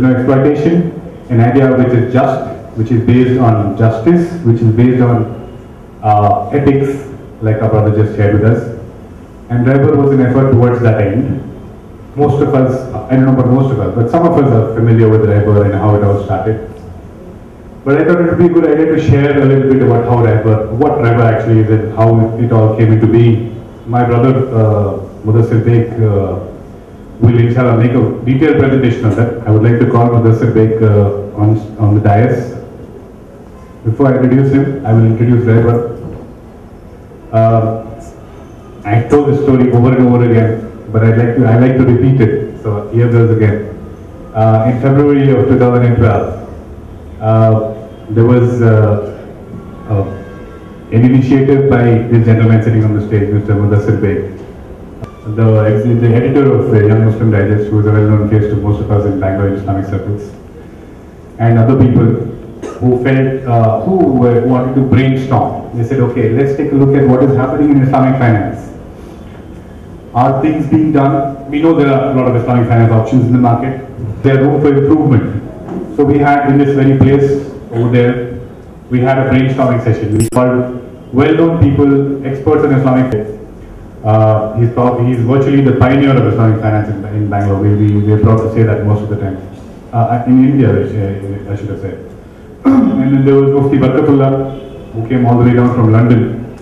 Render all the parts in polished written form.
Exploitation, an idea which is just, which is based on justice, which is based on ethics, like our brother just shared with us. And Raibar was an effort towards that end. Most of us, I don't know about most of us, but some of us are familiar with Raibar and how it all started. But I thought it would be a good idea to share a little bit about how what Raibar actually is and how it all came into being. My brother Mudassir Beg will inshallah make a detailed presentation on that. I would like to call Mudassir Beg on the dais. Before I introduce him, I will introduce Raibar. I told this story over and over again, but I like to repeat it. So here goes again. In February of 2012, there was an initiative by this gentleman sitting on the stage, Mr. Mudassir Beg, the editor of the Young Muslim Digest, who is a well-known face to most of us in Bangalore Islamic circles, and other people who felt, who wanted to brainstorm. They said, okay, let's take a look at what is happening in Islamic finance. Are things being done? We know there are a lot of Islamic finance options in the market. There are room for improvement. So we had in this very place over there, we had a brainstorming session. We called well-known people, experts in Islamic finance. He's virtually the pioneer of Islamic finance in Bangalore. We are proud to say that most of the time. In India, I should have said. And then there was Mufti Barakatullah, who came all the way down from London,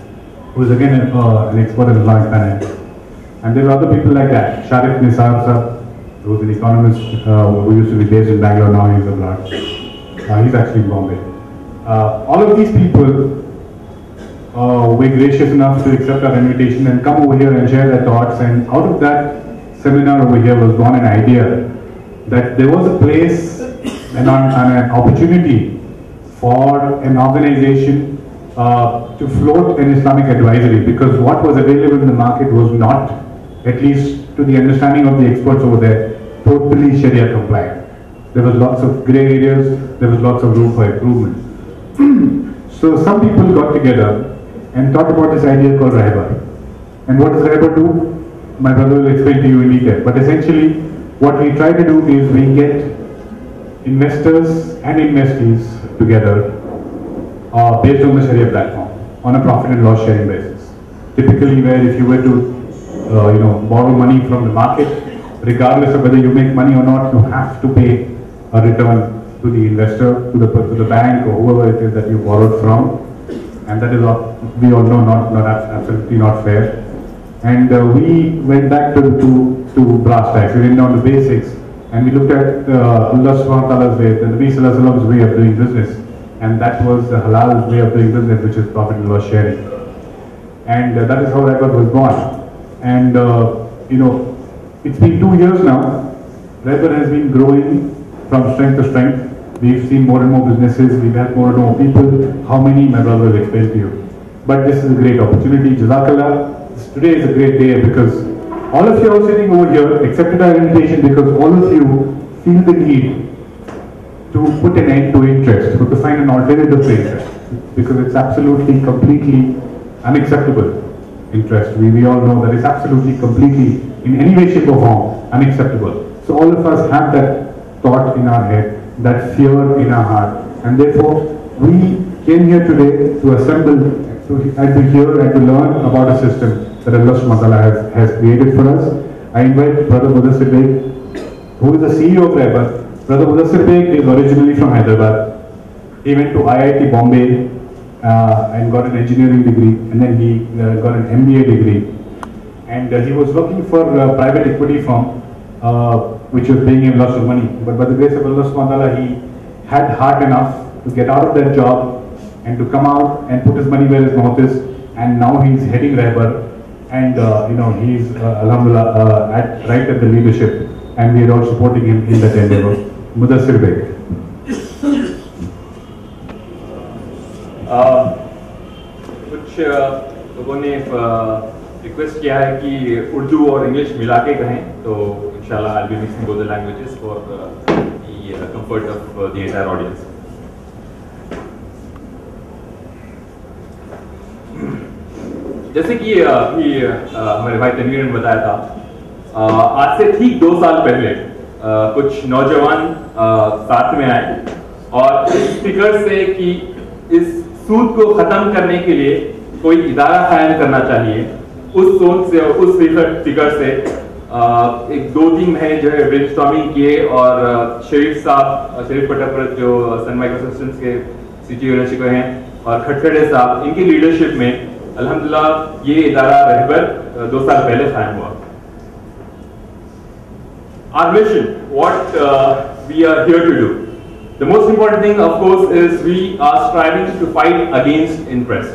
who is again an expert in Islamic finance. And there are other people like that. Sharif Nisar sir, who is an economist who used to be based in Bangalore, now he's abroad. He's actually in Bombay. All of these people were gracious enough to accept our invitation and come over here and share their thoughts. And out of that seminar over here was born an idea that there was a place and an opportunity for an organization to float an Islamic advisory, because what was available in the market was not, at least to the understanding of the experts over there, totally Sharia compliant. There was lots of grey areas, there was lots of room for improvement. So some people got together and thought about this idea called Raibar. And what does Raibar do? My brother will explain to you in detail. But essentially, what we try to do is we get investors and investees together based on the Sharia platform on a profit and loss sharing basis. Typically, where if you were to borrow money from the market, regardless of whether you make money or not, you have to pay a return to the investor, to the bank or whoever it is that you borrowed from, and that is we all know absolutely not fair. And we went back to brass tacks. We went down to basics, and we looked at Allah subhanahu wa ta'ala's way, the Nabi sallallahu alaihi wasallam's way of doing business, and that was the halal way of doing business, which is profit and loss sharing. And that is how Raibar was born. And it's been 2 years now. Raibar has been growing from strength to strength. We've seen more and more businesses, we've had more and more people. How many, my brother will explain to you. But this is a great opportunity. Jazakallah. Today is a great day because all of you are sitting over here accepted our invitation because all of you feel the need to put an end to interest, to find an alternative to interest, because it's absolutely, completely unacceptable interest. We all know that it's absolutely, completely, in any way, shape or form, unacceptable. So all of us have that thought in our head, that fear in our heart, and therefore we came here today to assemble and to hear and to learn about a system that Allah subhanahu wa ta'ala has created for us. I invite Brother Mudassir Beg, who is the CEO of Raibar. Brother Mudassir Beg is originally from Hyderabad. He went to IIT Bombay and got an engineering degree, and then he got an MBA degree. And he was working for a private equity firm which was paying him lots of money. But by the grace of Allah subhanahu wa ta'ala, he had heart enough to get out of that job and to come out and put his money where his mouth is. And now he's heading Raibar, and he's alhamdulillah right at the leadership, and we are all supporting him in that endeavor. Mudassir Beg. कुछ लोगों ने request किया है कि उर्दू और English मिला के कहें, तो इंशाल्लाह I'll be mixing both the languages for the comfort of the entire audience. जैसे कि अभी हमारे भाई तनवीर ने बताया था, आज से ठीक 2 साल पहले कुछ नौजवान साथ में आए और इस फिगर से कि इस सूद को खत्म करने के लिए कोई इदारा कायम करना चाहिए, उस सोच से और उस फिगर से एक 2-3 महीने जो है ब्रेनस्टॉर्मिंग किए और शरीफ पटक जो सन माइक्रो सिस्टम्स के सीटीओ हैं और खटखटे साहब, इनकी लीडरशिप में अल्हम्दुलिल्लाह ये इदारा रहबर 2 साल पहले कायम हुआ। Our mission, what we are here to do. The most important thing, of course, is we are striving to fight against interest.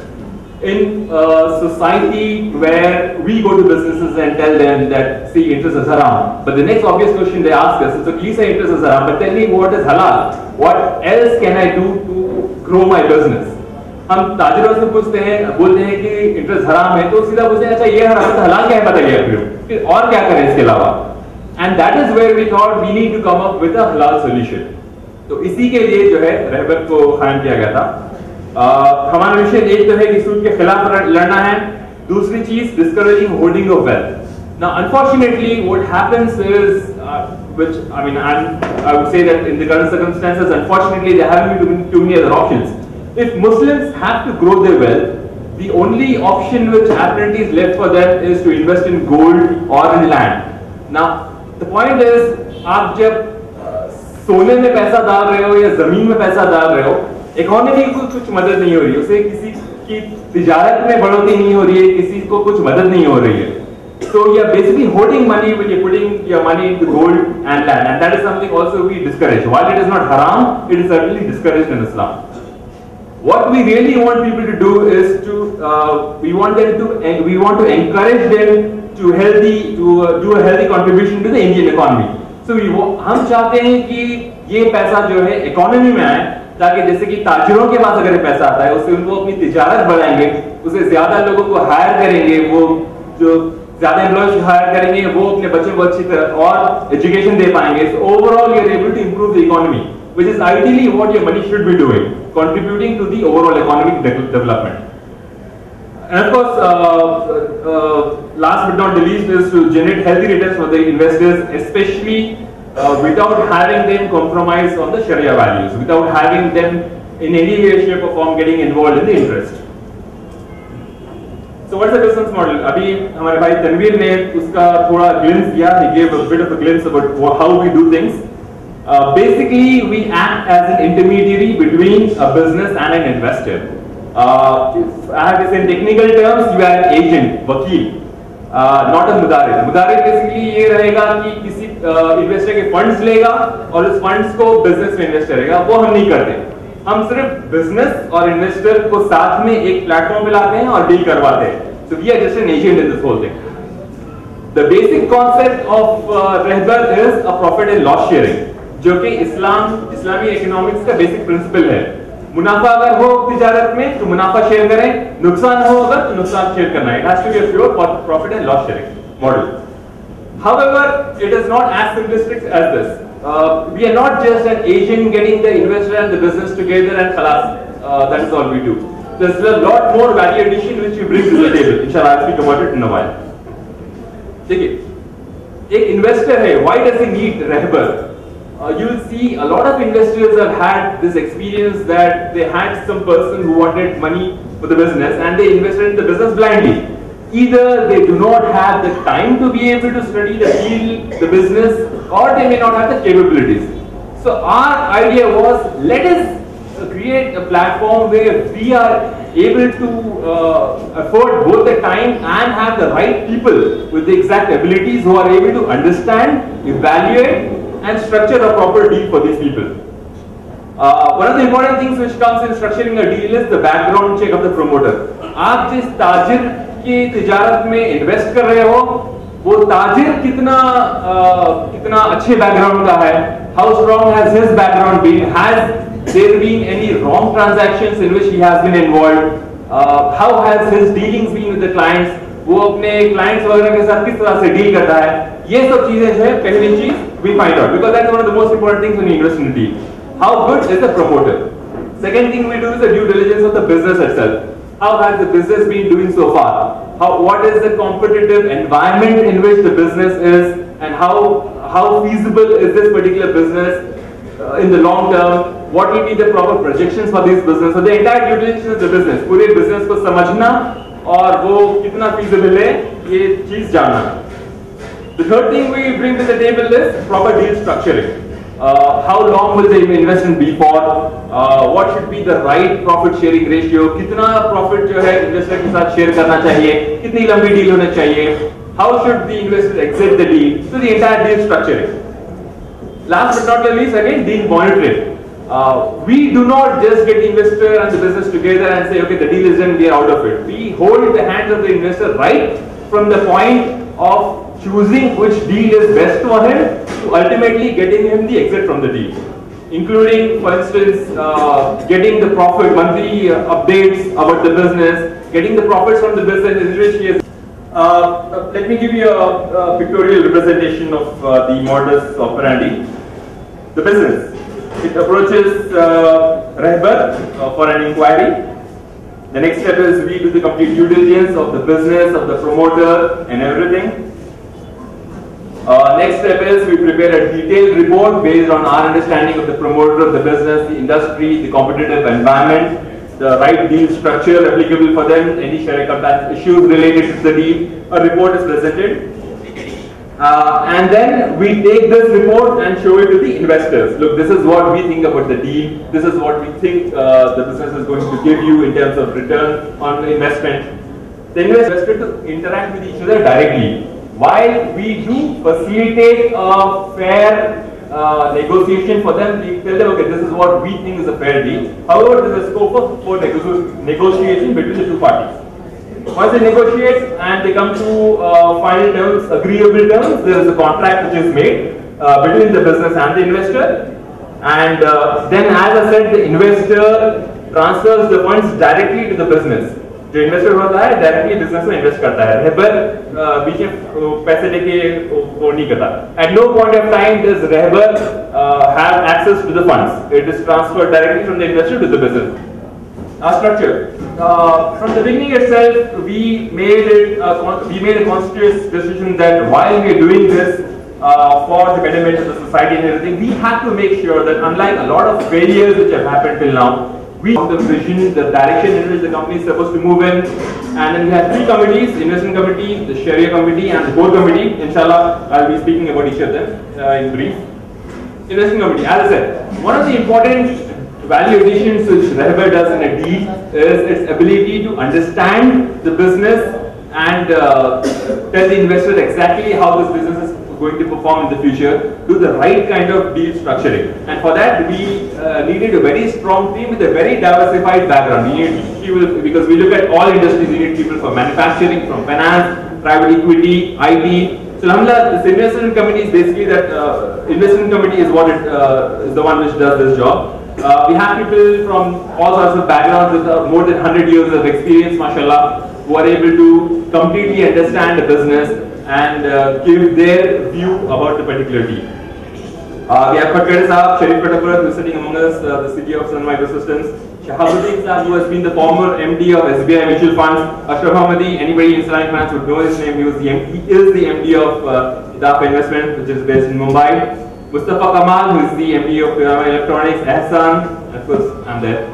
In a society where we go to businesses and tell them that, see, interest is haram. But the next obvious question they ask us is, so you say interest is haram, but tell me what is halal? What else can I do to grow my business? हम ताजिरों से पूछते हैं, बोलते हैं कि interest हराम है, तो सीधा पूछते हैं अच्छा ये हराम है तो हलाल क्या है बताइए, फिर और क्या करें इसके अलावा? And that is where we thought we need to come up with a halal solution. तो इसी के लिए जो है रहबर को कायम किया गया था। हमारा मिशन एक तो है कि सूद के खिलाफ लड़ना है, दूसरी चीज discouraging holding of wealth. Now unfortunately what happens is which I mean I would say that in the current circumstances unfortunately there haven't been too many other options. If Muslims have to grow their wealth, the only option which apparently is left for them is to invest in gold or in land. Now the point is, आप जब सोने में पैसा डाल रहे हो या जमीन में पैसा डाल रहे हो, इकोनॉमी को कुछ मदद नहीं हो रही है, उसे किसी की तिजारत में बढ़ोतरी नहीं हो रही है, किसी को कुछ मदद नहीं हो रही है। So you are basically hoarding money when you are putting your money into gold and land, and that is something also we discourage. While it is not haram, it is certainly discouraged in Islam. What we really want people to do is to we want to encourage them to do a healthy contribution to the Indian economy. So हम चाहते हैं कि ये पैसा जो है economy में आए, ताकि जैसे कि ताजिरों के पास अगर पैसा आता है उससे उनको अपनी तिजारत बढ़ाएंगे, उसे ज्यादा लोगों को हायर करेंगे, वो जो ज्यादा एम्प्लॉयज हायर करेंगे वो अपने बच्चों को अच्छी तरह और एजुकेशन दे पाएंगे। So overall you are able to improve the economy, which is ideally what your money should be doing, contributing to the overall economic development. And of course, last but not the least is to generate healthy returns for the investors, especially without having them compromise on the Sharia values, without having them in any way, shape or form getting involved in the interest. So what's the business model? अभी हमारे भाई तनवीर ने उसका थोड़ा glimpse दिया, he gave a bit of a glimpse about how we do things. Basically, we act as an intermediary between a business and an investor. If I have to say in technical terms, you are an agent, वकील, not a मुदारिब। मुदारिब basically ये रहेगा कि किसी investor के funds लेगा और उस funds को बिजनेस में इन्वेस्ट करेगा, वो हम नहीं करते। हम सिर्फ बिजनेस और इन्वेस्टर को साथ में एक प्लेटफॉर्म पे लाते हैं और डील करवाते हैं। So we are just an agent in this whole thing. The basic concept of रहबर is a profit and loss sharing, जो कि इस्लामी इकोनॉमिक्स का बेसिक प्रिंसिपल है। मुनाफा अगर हो तिजारत में तो मुनाफा शेयर करें, नुकसान हो अगर तो नुकसान शेयर करना है। It has to be a pure profit and loss sharing model. However, it is not as simplistic as this. We are not just an agent getting the investor and the business together and khalas, that is all we do. There's a lot more value addition which we bring to the table. Inshallah, I'll speak about it in a while. देखिए, एक investor है, why does he need रहबर? You will see a lot of investors have had this experience that they had some person who wanted money for the business and they invested in the business blindly. Either they do not have the time to be able to study the field, the business, or they may not have the capabilities. So our idea was, let us create a platform where we are able to afford both the time and have the right people with the exact abilities who are able to understand, evaluate, and structure a proper deal for these people. One of the important things which comes in structuring a deal is the background check of the promoter. आप जिस ताजिर की तिजारत में invest कर रहे हो, वो ताजिर कितना अच्छे बैकग्राउंड का है, how strong has his background been, has there been any wrong transactions in which he has been involved, how has his dealings been with the clients, वो अपने clients वगैरह के साथ किस तरह से डील करता है, ये सब चीजें जो है पहली चीज we find out, because that's one of the most important things when you invest in a deal. How good is the promoter? Second thing we do is the due diligence of the business itself. How has the business been doing so far? What is the competitive environment in which the business is, and how feasible is this particular business in the long term, what will be the proper projections for this business. So the entire due diligence of the business, पूरे business को समझना और वो कितना feasible है ये चीज जानना. The third thing we bring to the table is proper deal structuring. How long will the investment be for? What should be the right profit sharing ratio? कितना profit जो है investor के साथ share करना चाहिए? कितनी लंबी deal होना चाहिए? How should the investor exit the deal? So the entire deal structuring. Last but not the least, again, deal monitoring. We do not just get the investor and the business together and say, okay, the deal is done, we are out of it. We hold the hands of the investor right from the point of choosing which deal is best for him to ultimately getting him the exit from the deal. Including, for instance, getting the profit, monthly updates about the business, getting the profits from the business in which he is. Let me give you a pictorial representation of the modus operandi. The business. It approaches Rehbar for an inquiry. The next step is we do the complete due diligence of the business, of the promoter and everything. Next step is we prepare a detailed report based on our understanding of the promoter, of the business, the industry, the competitive environment, the right deal structure applicable for them, any Sharia compliance issues related to the deal. A report is presented. And then we take this report and show it to the investors. Look, this is what we think about the deal. This is what we think the business is going to give you in terms of return on investment. The investor to interact with each other directly. While we do facilitate a fair negotiation for them, we tell them, okay, this is what we think is a fair deal. However, there is a scope for negotiation between the two parties. Once they negotiate and they come to final terms, agreeable terms, there is a contract which is made between the business and the investor. And then, as I said, the investor transfers the funds directly to the business. जो investor होता है directly business में invest करता है, रहबर बीच में पैसे लेके वो नहीं करता. At no point of time does Rehbar have access to the funds. It is transferred directly from the investor to the business. Our structure. From the beginning itself, we made a conscious decision that while we are doing this for the betterment of the society and everything, we have to make sure that unlike a lot of failures which have happened till now, we have the vision, the direction in which the company is supposed to move in, and then we have three committees: investment committee, the Sharia committee, and the board committee. Inshallah, I'll be speaking about each of them in brief. Investment committee, as I said, one of the important value additions which Rehbar does in a deal is its ability to understand the business and tell the investor exactly how this business is going to perform in the future, do the right kind of deal structuring. And for that, we needed a very strong team with a very diversified background. We need people, because we look at all industries, we need people from manufacturing, from finance, private equity, IT. So alhamdulillah, this investment committee is basically that investment committee is what is the one which does this job. We have people from all sorts of backgrounds with more than 100 years of experience, mashallah, who are able to completely understand the business and give their view about the particular deal. We have Khatkare Sahab, Sharif Patapura, who is sitting among us, the CEO of Sun Microsystems. Shahabuddin Sahab, who has been the former MD of SBI Mutual Funds. Ashraf Ahmadi, anybody in Islamic finance would know his name. He is the MD of Idaf Investment, which is based in Mumbai. Mustafa Kamal, who is the MD of Piramal Electronics. Ehsan, of course, I'm there.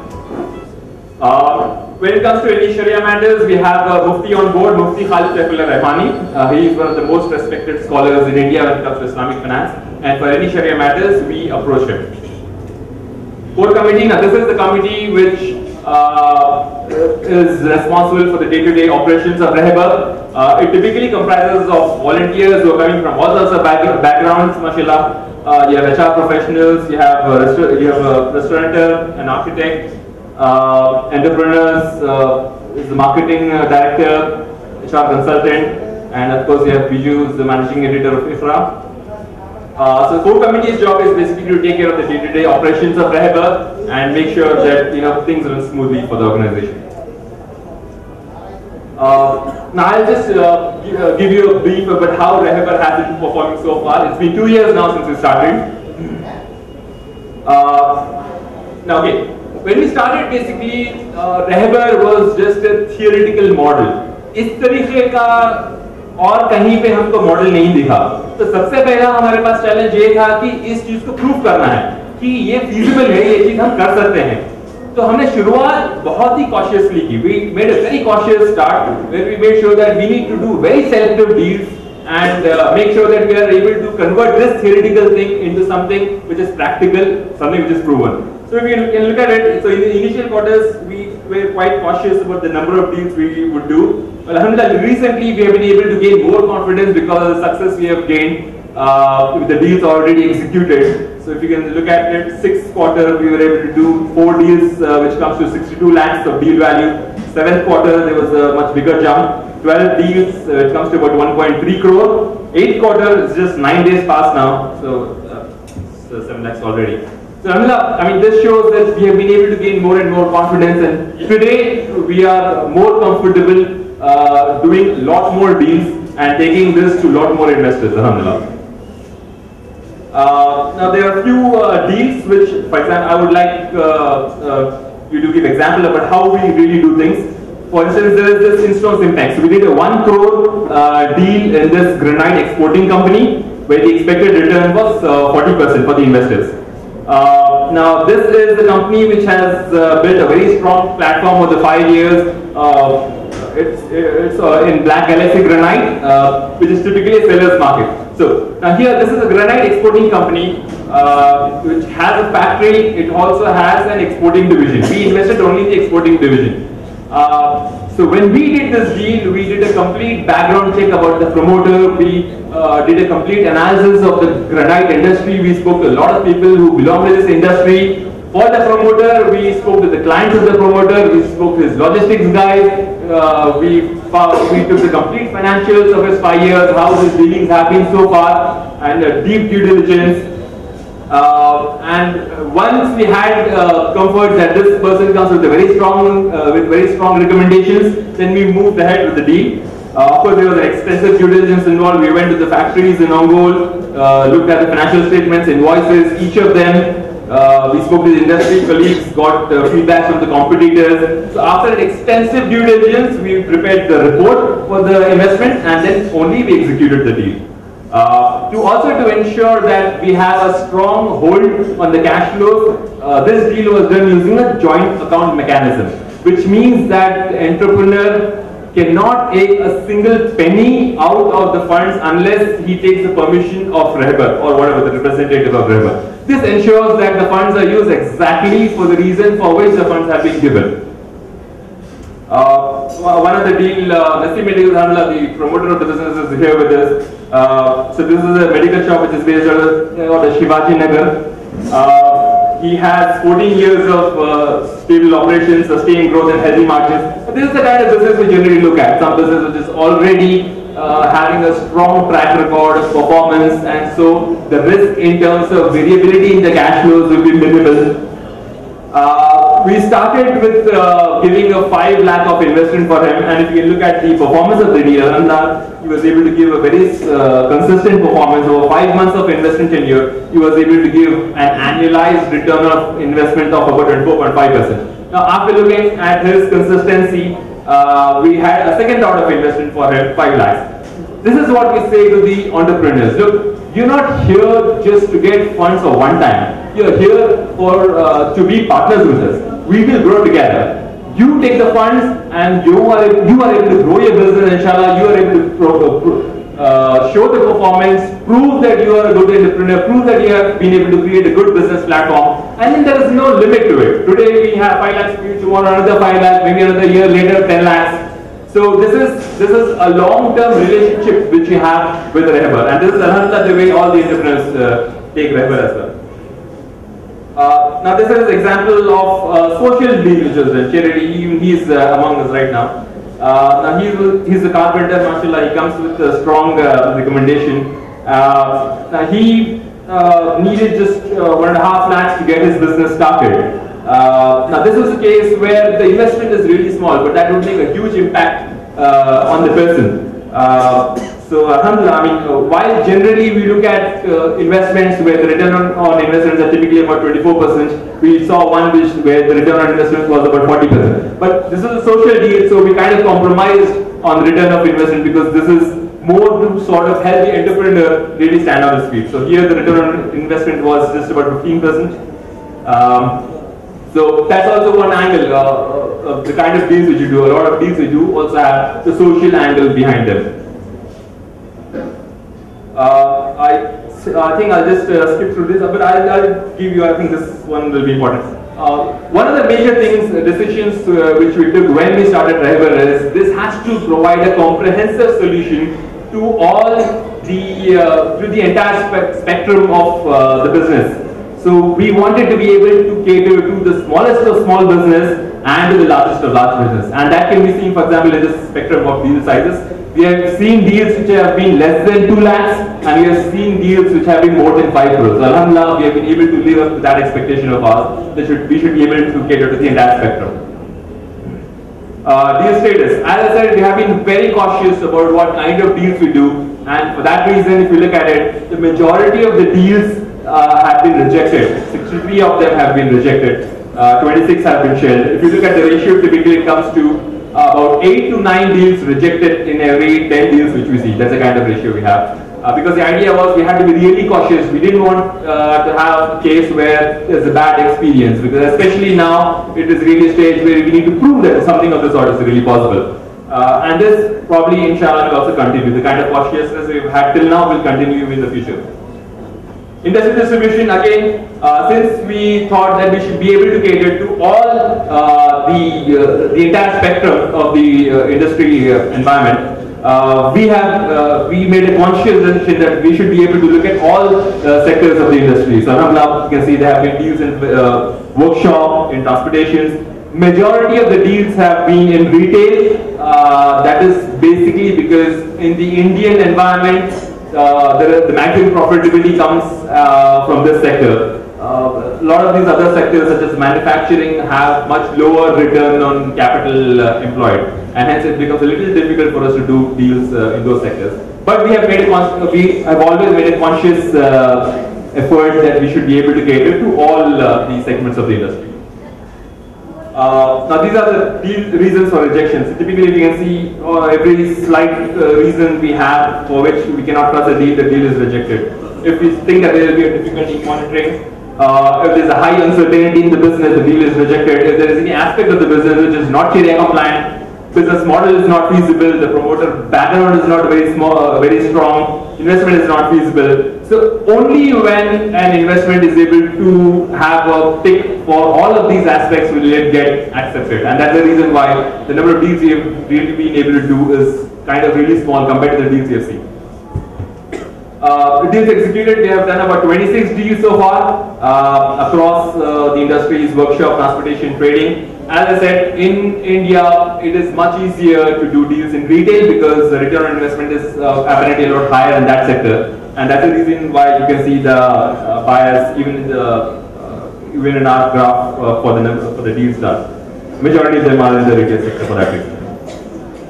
When it comes to any Sharia matters, we have Mufti on board, Mufti Khalid Saifullah Rahmani. He is one of the most respected scholars in India when it comes to Islamic finance. And for any Sharia matters, we approach him. Core committee, now this is the committee which is responsible for the day-to-day operations of Rehbar. It typically comprises of volunteers who are coming from all sorts of backgrounds, mashallah. You have HR professionals, you have a restaurateur, an architect, entrepreneurs, is the marketing director, HR consultant, and of course you have Biju, who is the managing editor of IFRA. So core committee's job is basically to take care of the day-to-day operations of Rehbar and make sure that things run smoothly for the organization. Now I'll just give you a brief about how Rehbar has been performing so far. It's been 2 years now since we started. Now okay, when we started, basically Rehbar was just a theoretical model. इस तरीके का और कहीं पे हमको model नहीं दिखा. तो सबसे पहला हमारे पास चैलेंज ये था कि इस चीज को प्रूव करना है. कि ये feasible है, ये चीज हम कर सकते हैं। तो हमने शुरुआत बहुत ही cautiously की। We made a very cautious start where we made sure that we need to do very selective deals and make sure that we are able to convert this theoretical thing into something which is practical, something which is proven. So if you can look at it, so in the initial quarters we were quite cautious about the number of deals we would do. Well, alhamdulillah, recently we have been able to gain more confidence because of the success we have gained with the deals already executed. So if you can look at it, 6th quarter we were able to do 4 deals which comes to 62 lakhs of deal value. 7th quarter there was a much bigger jump, 12 deals it comes to about 1.3 crore. 8th quarter is just 9 days past now, so 7 lakhs already. So I mean this shows that we have been able to gain more and more confidence, and today we are more comfortable doing a lot more deals and taking this to a lot more investors, alhamdulillah. Now there are a few deals which, for example, I would like you to give example about how we really do things. For instance, there is this Instron Simpex. So we did a 1 crore deal in this granite exporting company where the expected return was 40% for the investors. Now this is the company which has built a very strong platform over the 5 years. It's in Black Galaxy granite, which is typically a seller's market. So now here, this is a granite exporting company which has a factory. It also has an exporting division. We invested only in the exporting division. So when we did this deal, we did a complete background check about the promoter. We did a complete analysis of the granite industry. We spoke to a lot of people who belong to this industry. For the promoter, we spoke to the clients of the promoter. We spoke to his logistics guys. We took the complete financials of his 5 years, how his dealings have been so far, and a deep due diligence. And once we had comfort that this person comes with a very strong recommendations, then we moved ahead with the deal. Of course, there was an extensive due diligence involved. We went to the factories in Ongole, looked at the financial statements, invoices, each of them. We spoke to the industry colleagues, got feedback from the competitors. So after an extensive due diligence, we prepared the report for the investment, and then only we executed the deal. To ensure that we have a strong hold on the cash flows, this deal was done using a joint account mechanism, which means that the entrepreneur cannot take a single penny out of the funds unless he takes the permission of Rehbar or whatever, the representative of Rehbar. This ensures that the funds are used exactly for the reason for which the funds have been given. One of the deal, Naseem Medical, the promoter of the business, is here with us. So this is a medical shop which is based out of Shivaji Nagar. He has 14 years of stable operations, sustained growth and healthy margins. So this is the kind of business we generally look at. Some business which is already having a strong track record of performance, and so the risk in terms of variability in the cash flows will be minimal. We started with giving a 5 lakh of investment for him, and if you look at the performance of the deal, he was able to give a very consistent performance over 5 months of investment tenure. He was able to give an annualized return of investment of about 24.5%. Now, after looking at his consistency, we had a second round of investment for him, 5 lakhs. This is what we say to the entrepreneurs. Look, you're not here just to get funds for one time. You're here for to be partners with us. We will grow together. You take the funds and you are able to grow your business, inshallah. You are able to show the performance, prove that you are a good entrepreneur, prove that you have been able to create a good business platform, and then there is no limit to it. Today we have 5 lakhs, tomorrow another 5 lakhs, maybe another year later 10 lakhs. So this is a long-term relationship which we have with Rehbar, and this is alhamdulillah the way all the entrepreneurs take Rehbar as well. Now this is an example of social deal which was done, charity. He's among us right now. Now he's a carpenter, mashallah. He comes with a strong recommendation. Now he needed just 1.5 lakhs to get his business started. Now this is a case where the investment is really small, but that would make a huge impact on the person. So alhamdulillah, I mean, while generally we look at investments where the return on investments are typically about 24%, we saw one where the return on investments was about 40%. But this is a social deal, so we kind of compromised on the return of investment because this is more to sort of help the entrepreneur really stand on his feet. So here the return on investment was just about 15%. So that's also one angle of the kind of deals which you do. A lot of deals we do also have the social angle behind them. I think I'll just skip through this, but I'll give you, I think this one will be important. One of the major things, decisions which we took when we started Rehbar is this has to provide a comprehensive solution to all the entire spectrum of the business. So we wanted to be able to cater to the smallest of small business and to the largest of large business. And that can be seen, for example, in this spectrum of deal sizes. We have seen deals which have been less than 2 lakhs, and we have seen deals which have been more than 5 crores. So alhamdulillah, we have been able to live up to that expectation of ours, that we should be able to cater to the entire spectrum. Deal status. As I said, we have been very cautious about what kind of deals we do, and for that reason, if you look at it, the majority of the deals have been rejected. 63 of them have been rejected. 26 have been shelved. If you look at the ratio, typically it comes to about 8 to 9 deals rejected in every 10 deals which we see. That's the kind of ratio we have. Because the idea was we had to be really cautious. We didn't want to have a case where there's a bad experience, because especially now it is really a stage where we need to prove that something of this sort is really possible. And this probably inshallah will also continue. The kind of cautiousness we've had till now will continue in the future. Industry distribution, again, since we thought that we should be able to cater to all the entire spectrum of the industry environment, we made a conscious decision that we should be able to look at all sectors of the industry. So now you can see there have been deals in workshop, in transportation. Majority of the deals have been in retail. That is basically because in the Indian environment, the maximum profitability comes from this sector. A lot of these other sectors such as manufacturing have much lower return on capital employed, and hence it becomes a little difficult for us to do deals in those sectors. But we have always made a conscious effort that we should be able to cater to all the segments of the industry. Now these are the reasons for rejections. Typically we can see every slight reason we have for which we cannot trust a deal, the deal is rejected. If we think that there will be a difficulty in monitoring, if there is a high uncertainty in the business, the deal is rejected. If there is any aspect of the business which is not Sharia compliant, business model is not feasible, the promoter background is not very strong, investment is not feasible. So only when an investment is able to have a tick for all of these aspects will it get accepted. And that's the reason why the number of deals we have really been able to do is kind of really small compared to the deals we have seen. Deals executed, we have done about 26 deals so far across the industries, workshop, transportation, trading. As I said, in India, it is much easier to do deals in retail because the return on investment is apparently a lot higher in that sector. And that's the reason why you can see the buyers even in our graph for the deals done. Majority of them are in the retail sector for that reason.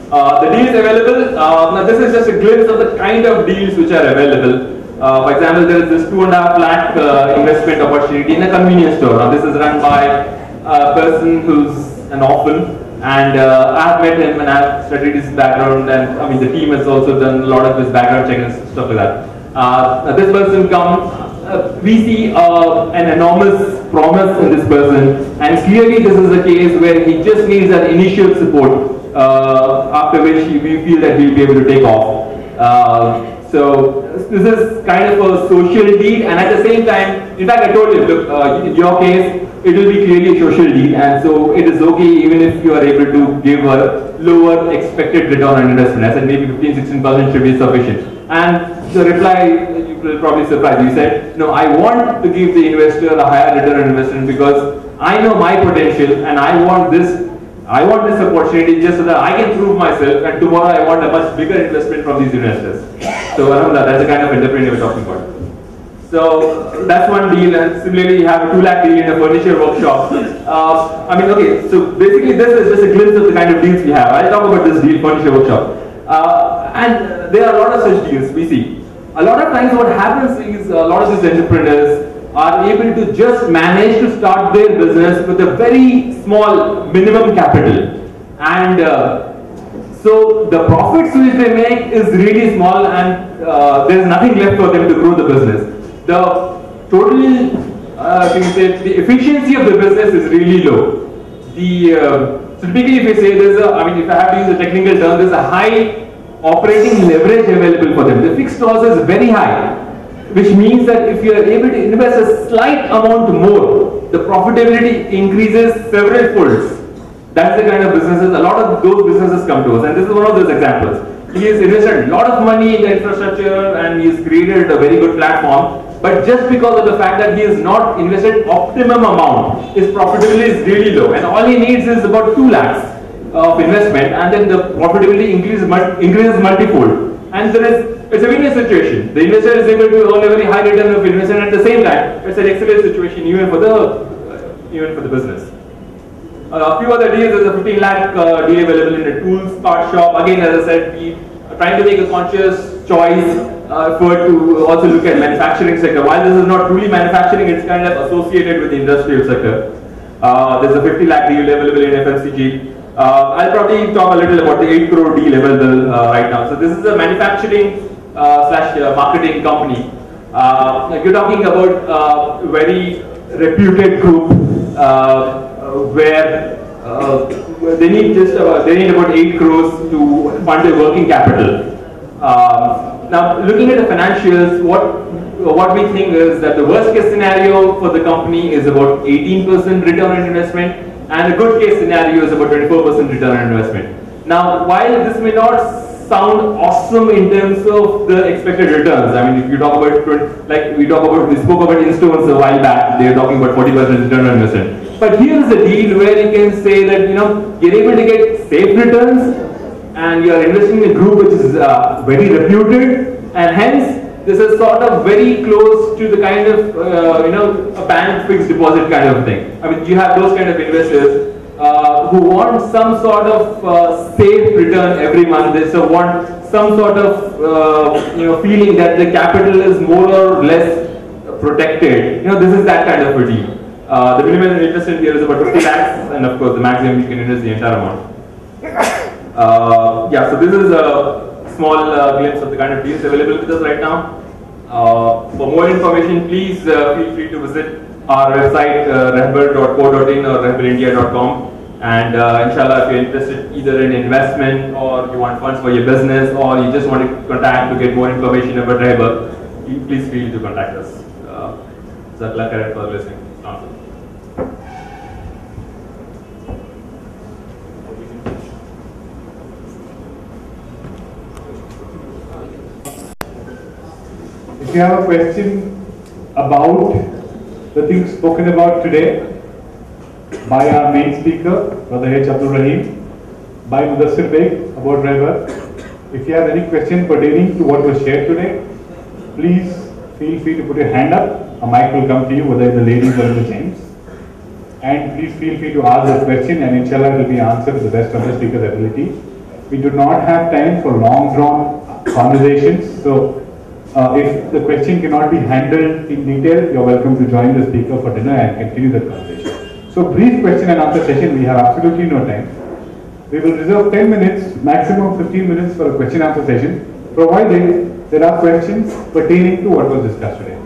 The deals available, now this is just a glimpse of the kind of deals which are available. For example, there is this 2.5 lakh investment opportunity in a convenience store. Now this is run by a person who's an orphan, and I've met him and I've studied his background, and I mean the team has also done a lot of his background check and stuff like that. This person comes, we see an enormous promise in this person, and clearly this is a case where he just needs an initial support, after which we feel that we'll be able to take off. So this is kind of a social deal, and at the same time, in fact I told you, look, in your case, it will be clearly a social deal, and so it is okay even if you are able to give a lower expected return on investment. I said maybe 15-16% should be sufficient. And the reply, you will probably surprise, you said, no, I want to give the investor a higher return on investment because I know my potential and I want this opportunity just so that I can prove myself, and tomorrow I want a much bigger investment from these investors. So that's the kind of entrepreneur we're talking about. So that's one deal, and similarly you have a 2 lakh deal in a furniture workshop. So basically this is just a glimpse of the kind of deals we have. I'll talk about this deal, furniture workshop. And there are a lot of such deals we see. A lot of times what happens is a lot of these entrepreneurs are able to just manage to start their business with a very small minimum capital, and so the profits which they make is really small, and there is nothing left for them to grow the business. The total the efficiency of the business is really low. So typically if you say if I have to use a technical term, there's a high operating leverage available for them. The fixed cost is very high, which means that if you are able to invest a slight amount more, the profitability increases several folds. That's the kind of businesses, a lot of those businesses come to us, and this is one of those examples. He has invested a lot of money in the infrastructure and he has created a very good platform, but just because of the fact that he has not invested optimum amount, his profitability is really low, and all he needs is about 2 lakhs of investment, and then the profitability increases multifold. And it's a win-win situation. The investor is able to earn a very high return of investment at the same time. It's an excellent situation even for the business. A few other deals. There's a 15 lakh deal available in the tools part shop. Again, as I said, we are trying to make a conscious choice to also look at manufacturing sector. While this is not truly manufacturing, it's kind of associated with the industrial sector. There's a 50 lakh deal available in FMCG. I'll probably talk a little about the 8 crore deal available right now. So this is a manufacturing slash marketing company. You're talking about a very reputed group where they need about 8 crores to fund their working capital. Now, looking at the financials, what we think is that the worst case scenario for the company is about 18% return on investment, and a good case scenario is about 24% return on investment. Now, while this may not sound awesome in terms of the expected returns, I mean, if you talk about, we spoke about Instones a while back, they are talking about 40% return on investment. But here is a deal where you can say that, you're able to get safe returns, and you are investing in a group which is very reputed, and hence, this is sort of very close to the kind of, a bank fixed deposit kind of thing. I mean, you have those kind of investors who want some sort of safe return every month. They so want some sort of, feeling that the capital is more or less protected. This is that kind of a deal. The minimum investment here is about 50 lakhs, and of course, the maximum you can invest the entire amount. So this is a small glimpse of the kind of deals available with us right now. For more information, please feel free to visit our website rehbar.co.in or rehbarindia.com, and inshallah, if you're interested either in investment or you want funds for your business or you just want to contact to get more information about Rehbar, please feel free to contact us. Jazakallah khairan for listening. If you have a question about the things spoken about today by our main speaker, Brother H. Abdul Rahim, by Mudassir Beg about Rehbar, if you have any question pertaining to what was shared today, please feel free to put your hand up. A mic will come to you, whether in the ladies or in the gents. And please feel free to ask the question, and inshallah it will be answered to the best of the speaker's ability. We do not have time for long drawn conversations, so if the question cannot be handled in detail, you're welcome to join the speaker for dinner and continue the conversation. So brief question and answer session, we have absolutely no time. We will reserve 10 minutes, maximum 15 minutes for a question and answer session, provided there are questions pertaining to what was discussed today.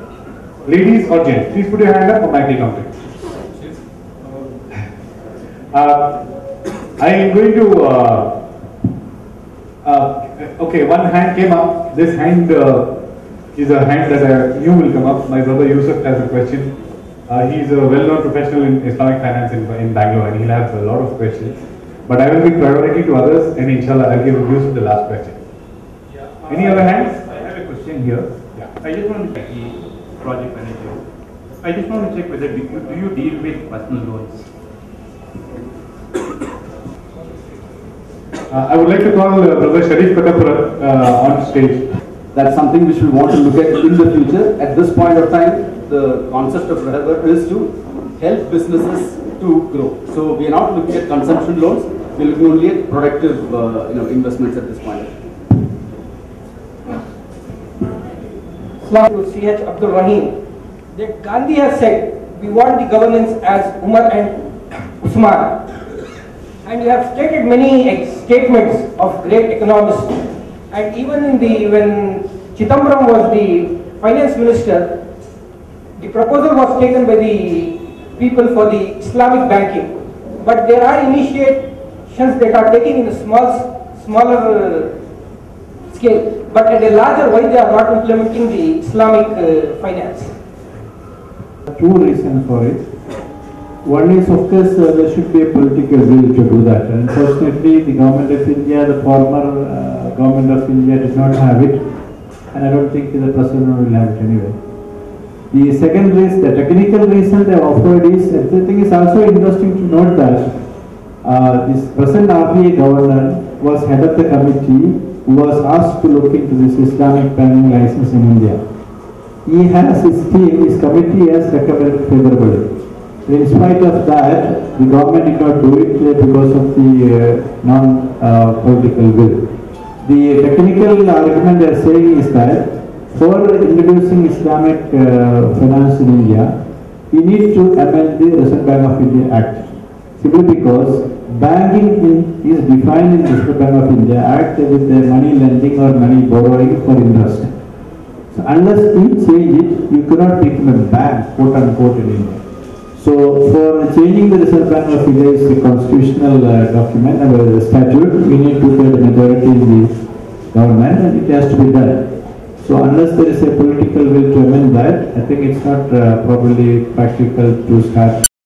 Ladies or gents, please put your hand up or mic will come to you. I am going to, okay, one hand came up. This hand is a hand that you will come up. My brother Yusuf has a question. He is a well-known professional in Islamic finance in Bangalore, and he'll have a lot of questions. But I will give priority to others, and inshallah I'll give Yusuf the last question. Yeah, any other hands? I have a question here. Yeah. I just want to check the project manager. I just want to check whether do you deal with personal loans? I would like to call Brother Sharif Katapura on stage. That's something which we want to look at in the future. At this point of time, the concept of Rehbar is to help businesses to grow. So we are not looking at consumption loans. We are looking only at productive, investments at this point. To C.H. Abdul Rahim, that Gandhi has said, we want the governance as Umar and Usman. And you have stated many statements of great economists. And even in when Chidambaram was the finance minister, the proposal was taken by the people for the Islamic banking, but there are initiations that are taken in a smaller scale, but at a larger, why they are not implementing the Islamic finance? Two reasons for it. One is, of course, there should be a political will to do that. Unfortunately, the government of India, the former government of India did not have it, and I don't think the present one will have it anyway. The second reason, the technical reason they offered is, I think it's also interesting to note that this present RBI governor was head of the committee who was asked to look into this Islamic banking license in India. He has his team, his committee has recommended favorably. In spite of that, the government did not do it because of the non-political will. The technical argument they are saying is that for introducing Islamic finance in India, we need to amend the Reserve Bank of India Act. Simply because banking is defined in the Reserve Bank of India Act with the money lending or money borrowing for interest. So unless we change it, you cannot become a bank, quote unquote, in India. So for changing the Reserve Bank of India is a constitutional document and a statute, we need to get a majority in the government and it has to be done. So unless there is a political will to amend that, I think it's not probably practical to start